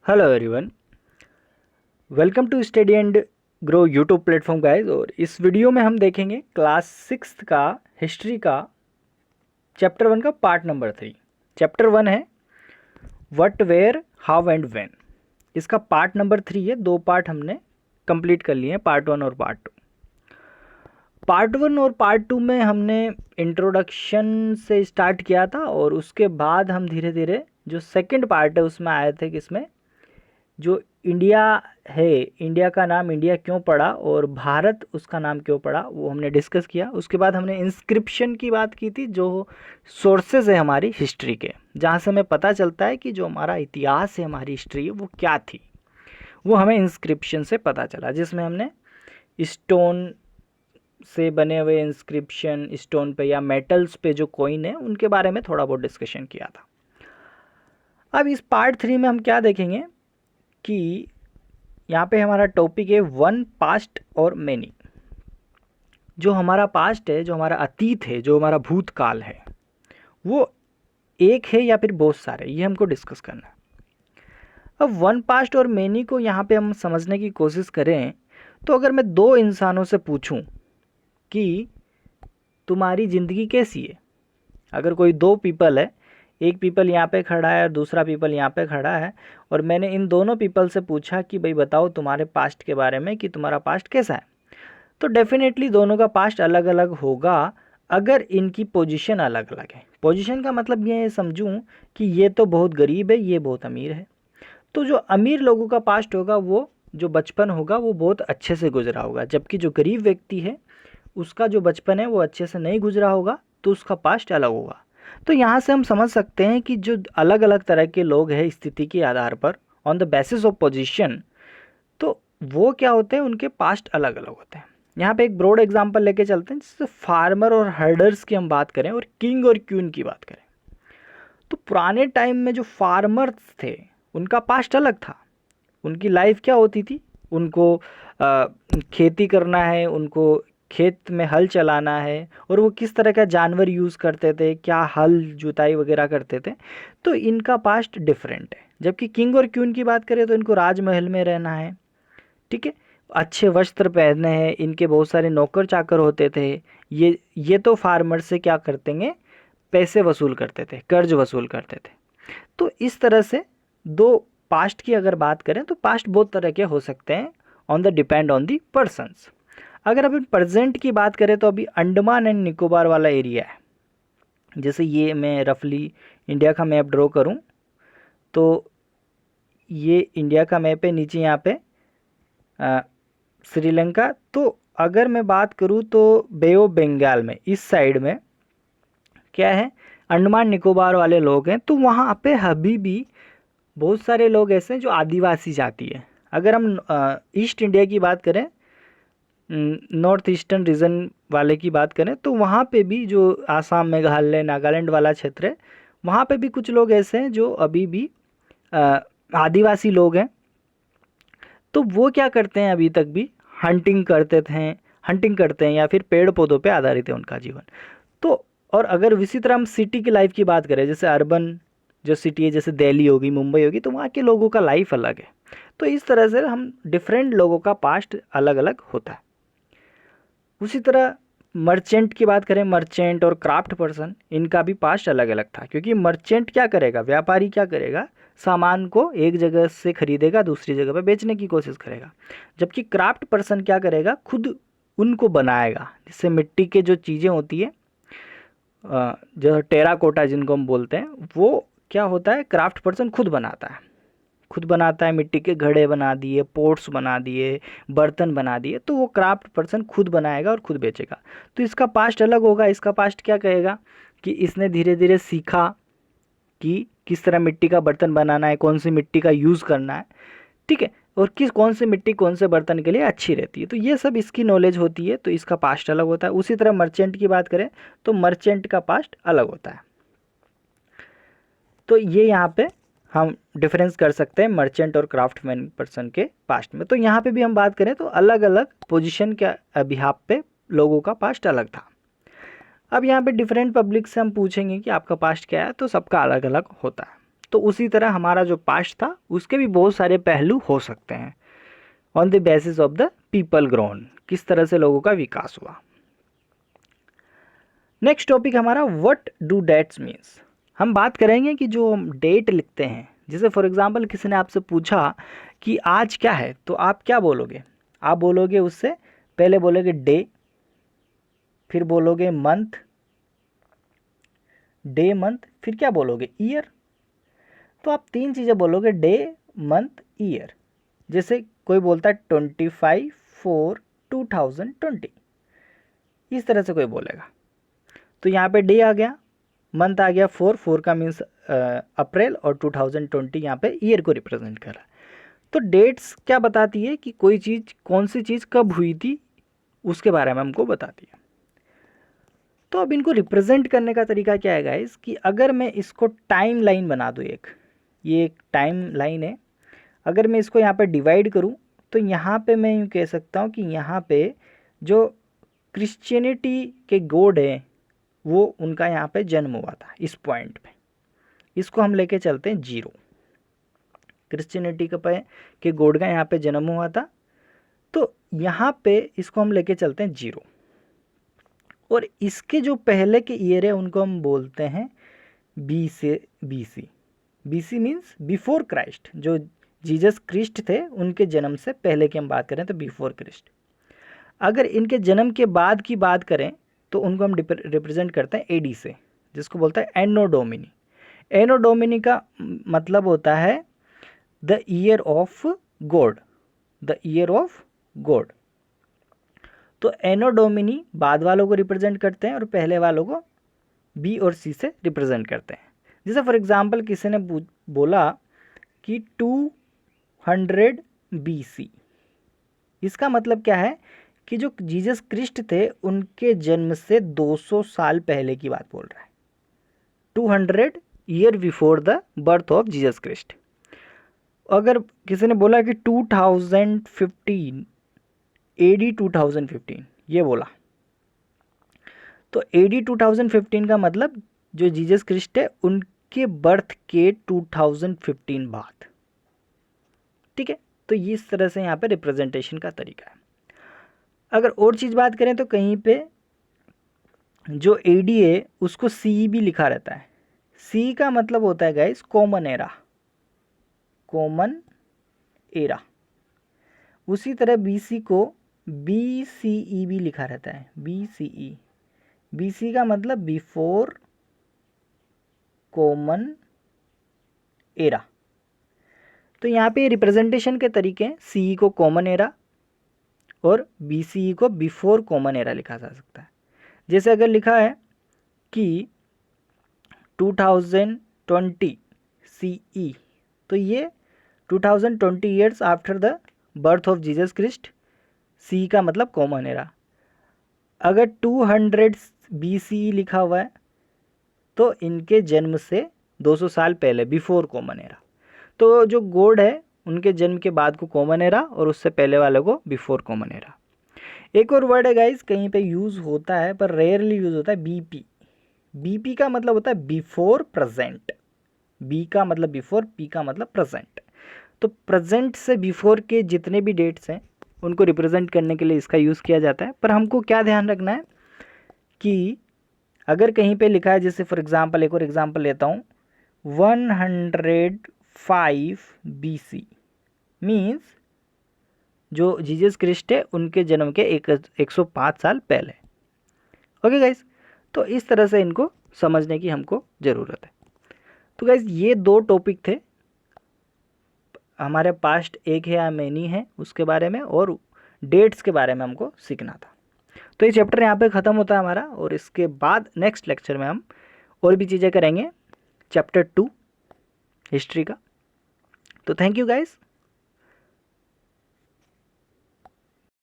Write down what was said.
Hello everyone, welcome to Study and Grow YouTube platform guys. और इस video में हम देखेंगे क्लास 6th का हिस्ट्री का चैप्टर 1 का पार्ट नंबर 3। चैप्टर 1 है what where how and when. इसका पार्ट नंबर 3 है। 2 पार्ट हमने कंप्लीट कर लिए हैं, पार्ट 1 और पार्ट 2। पार्ट 1 और पार्ट 2 में हमने इंट्रोडक्शन से स्टार्ट किया था और उसके बाद हम धीरे धीरे जो सेकंड पार्ट है उसमें आए थे, किसमें जो इंडिया है, इंडिया का नाम इंडिया क्यों पड़ा और भारत उसका नाम क्यों पड़ा, वो हमने डिस्कस किया। उसके बाद हमने इंस्क्रिप्शन की बात की थी, जो सोर्सेज है हमारी हिस्ट्री के, जहाँ से हमें पता चलता है कि जो हमारा इतिहास है, हमारी हिस्ट्री है, वो क्या थी। वो हमें इंस्क्रिप्शन से पता चला, जिसमें हमने स्टोन से बने हुए इंस्क्रिप्शन, स्टोन पे या मेटल्स पे जो कॉइन है, उनके बारे में थोड़ा बहुत डिस्कशन किया था। अब इस पार्ट 3 में हम क्या देखेंगे कि यहाँ पे हमारा टॉपिक है वन, पास्ट और मैनी। जो हमारा पास्ट है, जो हमारा अतीत है, जो हमारा भूतकाल है, वो एक है या फिर बहुत सारे, ये हमको डिस्कस करना है। अब वन, पास्ट और मैनी को यहाँ पे हम समझने की कोशिश करें तो अगर मैं 2 इंसानों से पूछूं कि तुम्हारी ज़िंदगी कैसी है, अगर कोई 2 पीपल है, एक पीपल यहाँ पे खड़ा है और दूसरा पीपल यहाँ पे खड़ा है, और मैंने इन दोनों पीपल से पूछा कि भाई बताओ तुम्हारे पास्ट के बारे में, कि तुम्हारा पास्ट कैसा है, तो डेफिनेटली दोनों का पास्ट अलग अलग होगा अगर इनकी पोजीशन अलग अलग है। पोजीशन का मतलब ये समझूं कि ये तो बहुत गरीब है, ये बहुत अमीर है। तो जो अमीर लोगों का पास्ट होगा, वो जो बचपन होगा वो बहुत अच्छे से गुजरा होगा, जबकि जो गरीब व्यक्ति है उसका जो बचपन है वो अच्छे से नहीं गुजरा होगा, तो उसका पास्ट अलग होगा। तो यहाँ से हम समझ सकते हैं कि जो अलग अलग तरह के लोग हैं स्थिति के आधार पर, on the basis of position, तो वो क्या होते हैं, उनके पास्ट अलग अलग होते हैं। यहाँ पे एक ब्रॉड एग्जांपल लेके चलते हैं, जैसे फार्मर और हर्डर्स की हम बात करें और किंग और क्वीन की बात करें, तो पुराने टाइम में जो फार्मर्स थे उनका पास्ट अलग था। उनकी लाइफ क्या होती थी, उनको खेती करना है, उनको खेत में हल चलाना है, और वो किस तरह का जानवर यूज़ करते थे, क्या हल जुताई वगैरह करते थे, तो इनका पास्ट डिफरेंट है। जबकि किंग और क्वीन की बात करें तो इनको राजमहल में रहना है, ठीक है, अच्छे वस्त्र पहनने हैं, इनके बहुत सारे नौकर चाकर होते थे। ये तो फार्मर से क्या करते हैं, पैसे वसूल करते थे, कर्ज वसूल करते थे। तो इस तरह से 2 पास्ट की अगर बात करें तो पास्ट बहुत तरह के हो सकते हैं, on the depend on the persons. अगर अभी प्रेजेंट की बात करें तो अभी अंडमान एंड निकोबार वाला एरिया है। जैसे ये मैं रफली इंडिया का मैप ड्रॉ करूं, तो ये इंडिया का मैप है, नीचे यहाँ पे श्रीलंका। तो अगर मैं बात करूं तो बे ऑफ बंगाल में इस साइड में क्या है, अंडमान निकोबार वाले लोग हैं, तो वहाँ पे अभी भी बहुत सारे लोग ऐसे हैं जो आदिवासी जाति है। अगर हम ईस्ट इंडिया की बात करें, नॉर्थ ईस्टर्न रीजन वाले की बात करें, तो वहाँ पे भी जो आसाम, मेघालय, नागालैंड वाला क्षेत्र है, वहाँ पे भी कुछ लोग ऐसे हैं जो अभी भी आदिवासी लोग हैं। तो वो क्या करते हैं, अभी तक भी हंटिंग करते हैं या फिर पेड़ पौधों पे आधारित है उनका जीवन। तो और अगर इसी तरह हम सिटी की लाइफ की बात करें, जैसे अर्बन जो सिटी है, जैसे दिल्ली होगी, मुंबई होगी, तो वहाँ के लोगों का लाइफ अलग है। तो इस तरह से हम डिफरेंट लोगों का पास्ट अलग अलग होता है। उसी तरह मर्चेंट की बात करें, मर्चेंट और क्राफ्ट पर्सन, इनका भी पास्ट अलग अलग था, क्योंकि मर्चेंट क्या करेगा, व्यापारी क्या करेगा, सामान को एक जगह से खरीदेगा, दूसरी जगह पे बेचने की कोशिश करेगा। जबकि क्राफ्ट पर्सन क्या करेगा, खुद उनको बनाएगा, जिससे मिट्टी के जो चीज़ें होती है, जो टेराकोटा जिनको हम बोलते हैं, वो क्या होता है, क्राफ्ट पर्सन खुद बनाता है। खुद बनाता है, मिट्टी के घड़े बना दिए, पोट्स बना दिए, बर्तन बना दिए, तो वो क्राफ्ट पर्सन खुद बनाएगा और खुद बेचेगा। तो इसका पास्ट अलग होगा। इसका पास्ट क्या कहेगा कि इसने धीरे धीरे सीखा कि किस तरह मिट्टी का बर्तन बनाना है, कौन सी मिट्टी का यूज़ करना है, ठीक है, और कौन सी मिट्टी कौन से बर्तन के लिए अच्छी रहती है। तो ये सब इसकी नॉलेज होती है, तो इसका पास्ट अलग होता है। उसी तरह मर्चेंट की बात करें तो मर्चेंट का पास्ट अलग होता है। तो ये यहाँ पे हम डिफरेंस कर सकते हैं मर्चेंट और क्राफ्टमैन पर्सन के पास्ट में। तो यहाँ पे भी हम बात करें तो अलग अलग पोजीशन के बिहाफ पे लोगों का पास्ट अलग था। अब यहाँ पे डिफरेंट पब्लिक से हम पूछेंगे कि आपका पास्ट क्या है, तो सबका अलग अलग होता है। तो उसी तरह हमारा जो पास्ट था उसके भी बहुत सारे पहलू हो सकते हैं। On the basis of the people grown, किस तरह से लोगों का विकास हुआ। नेक्स्ट टॉपिक हमारा व्हाट डू डेट्स मीन्स। हम बात करेंगे कि जो हम डेट लिखते हैं, जैसे फॉर एग्जांपल किसी ने आपसे पूछा कि आज क्या है, तो आप क्या बोलोगे? आप बोलोगे उससे पहले बोलोगे डे, फिर बोलोगे मंथ, डे मंथ, फिर क्या बोलोगे? ईयर। तो आप 3 चीज़ें बोलोगे, डे मंथ ईयर। जैसे कोई बोलता है 25/4/2020, इस तरह से कोई बोलेगा। तो यहाँ पे डे आ गया, मंथ आ गया, 4 का मीन्स अप्रैल, और 2020 यहाँ पे ईयर को रिप्रेजेंट कर रहा है। तो डेट्स क्या बताती है कि कोई चीज़, कौन सी चीज़ कब हुई थी, उसके बारे में हमको बताती है। तो अब इनको रिप्रेजेंट करने का तरीका क्या है गाइस, कि अगर मैं इसको टाइम लाइन बना दूँ, ये एक टाइम लाइन है, अगर मैं इसको यहाँ पे डिवाइड करूँ तो यहाँ पे मैं यूँ कह सकता हूँ कि यहाँ पे जो क्रिश्चियनिटी के गॉड हैं वो, उनका यहाँ पे जन्म हुआ था इस पॉइंट पे। इसको हम लेके चलते हैं 0। क्रिश्चियनिटी के गॉड का यहाँ पे जन्म हुआ था, तो यहाँ पे इसको हम लेके चलते हैं 0। और इसके जो पहले के ईयर है उनको हम बोलते हैं BC। BC means before Christ. जो जीसस क्रिस्ट थे उनके जन्म से पहले की हम बात करें तो बिफोर क्रिस्ट। अगर इनके जन्म के बाद की बात करें तो उनको हम रिप्रेजेंट करते हैं AD से, जिसको बोलता है एनो डोमिनी। एनो डोमिनी का मतलब होता है the year of God, the year of God. तो एनो डोमिनी बाद वालों को रिप्रेजेंट करते हैं और पहले वालों को B और C से रिप्रेजेंट करते हैं। जैसे फॉर एग्जांपल किसी ने बोला कि 200 BC, इसका मतलब क्या है कि जो जीसस क्रिस्ट थे उनके जन्म से 200 साल पहले की बात बोल रहा है। 200 year before the birth of Jesus Christ. अगर किसी ने बोला कि 2015 AD 2015 ये बोला, तो AD 2015 का मतलब जो जीसस क्रिस्ट है उनके बर्थ के 2015 बाद। ठीक है, तो इस तरह से यहाँ पे रिप्रेजेंटेशन का तरीका है। अगर और चीज़ बात करें तो कहीं पे जो AD है उसको CE भी लिखा रहता है। C का मतलब होता है guys common era, common era. उसी तरह BC को BCE भी लिखा रहता है, BCE। BC का मतलब बिफोर कॉमन एरा। तो यहाँ पे रिप्रेजेंटेशन के तरीके हैं, CE को कॉमन एरा और BCE को बिफोर कॉमन एरा लिखा जा सकता है। जैसे अगर लिखा है कि 2020 CE, तो ये 2020 years after the birth of Jesus Christ, C का मतलब कॉमन एरा। अगर 200 BCE लिखा हुआ है तो इनके जन्म से 200 साल पहले, बिफोर कॉमन एरा। तो जो गॉड है उनके जन्म के बाद को कॉमन एरा और उससे पहले वाले को बिफोर कॉमन एरा। एक और वर्ड है गाइस, कहीं पे यूज़ होता है पर रेयरली यूज़ होता है, BP। BP का मतलब होता है बिफोर प्रेजेंट। B का मतलब बिफोर, P का मतलब प्रेजेंट। तो प्रेजेंट से बिफोर के जितने भी डेट्स हैं उनको रिप्रेजेंट करने के लिए इसका यूज़ किया जाता है। पर हमको क्या ध्यान रखना है कि अगर कहीं पे लिखा है, जैसे फॉर एग्जांपल एक और एग्जांपल लेता हूँ, 105 BC मीन्स जो जीसस क्रिस्ट है उनके जन्म के 105 साल पहले। ओके गाइस, तो इस तरह से इनको समझने की हमको ज़रूरत है। तो गाइस ये 2 टॉपिक थे हमारे पास्ट, एक है या मैनी है उसके बारे में, और डेट्स के बारे में हमको सीखना था। तो ये चैप्टर यहाँ पे ख़त्म होता है हमारा, और इसके बाद नेक्स्ट लेक्चर में हम और भी चीज़ें करेंगे, चैप्टर 2 हिस्ट्री का। तो थैंक यू गाइस।